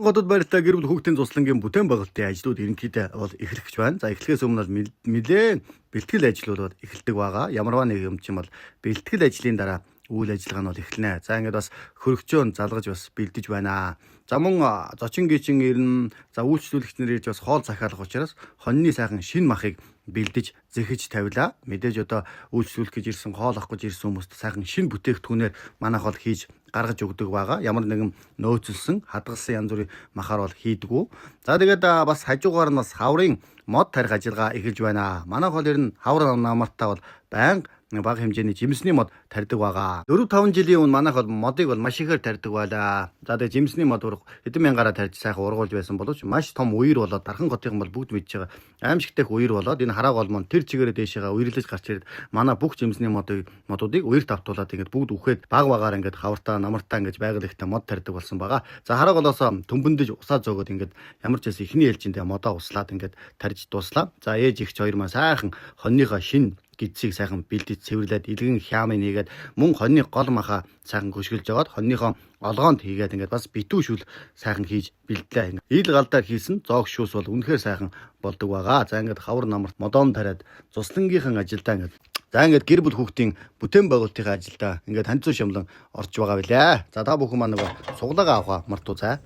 Хотод байртай гэр бүл хүүхдийн цуслангийн бүтээн байгуулалтын ажлууд ерөнхийдөө бол эхлэж байна. За эхлэхээс өмнө бол нэлээд бэлтгэл ажлууд эхэлдэг байгаа. Ямарваа нэг юм чинь бол бэлтгэл ажлын дараа үйл ажиллагаа нь бол эхэлнэ. За ингээд бас хөргөчөөн залгаж бас бэлдэж байна. За мөн зочин гичин ирнэ. За үйлчлүүлэгч нар ирж бас хоол захиалах учраас хоньны сайхан шин махыг бэлдэж зэхэж тавилаа. Мэдээж одоо үйлчлүүлэх гэж ирсэн, хоол авах гэж ирсэн хүмүүст сайхан шин бүтээгдэхүүнээр манайх бол хийж гаргаж өгдөг байгаа. Ямар нэгэн нөөцлсөн, хадгалсан янз бүрийн махаар бол хийдэггүй. За тэгээд бас хажуугаар нь бас хаврын мод тарих ажиллагаа эхэлж байна. Манайх бол ер нь хавар намартаа бол байнга бага хэмжээний жимсний мод тарьдаг байгаа. 4-5 жилийн өмнө манайх бол модыг бол маш ихээр тарьдаг байлаа. За тэгээд жимсний мод хэдэн мянгаараа тарьж сайхан ургуулж байсан боловч маш том үер болоод Дархан хотын бол бүгд мэдж байгаа. Аимшигтэй үер болоод энэ харааг бол тэр чигээрээ дээшээгээ үерлэж гарч ирээд манай бүх жимсний модуудыг үерт автуулаад ингээд бүгд үхээд баг багаар ингээд хавартаа намартаа ингээд байгаль ихтэй мод тарьдаг болсон байгаа. За харааг болоос төмбөндөж усаа зөөгөөд ингээд ямар ч байсан ихний ээлжиндээ модоо услаад ингээд тарьж дуслаа. За ээж ихч хоёр маань сайхан хоньныхоо шин гидсийг сайхан бэлдэж цэвэрлээд илгэн хямыг хийгээд мөн хоньны гол маха сайхан хөшгөлж жагаад хоньныхоо олгоонд хийгээд ингээд бас битүү шүл сайхан хийж бэлдлээ. Ил галдаар хийсэн зоог шүүс бол үнэхээр сайхан болдог байгаа. За ингээд хавар намарт модон тариад цуслангийнхан ажилдаа ингээд гэр бүл хүүхдийн бүтээн байгуулалтын ажилдаа ингээд ханцуу шамлан орж байгаа билээ. За та бүхэн маань нөгөө суглаагаа авах мартуу цаа.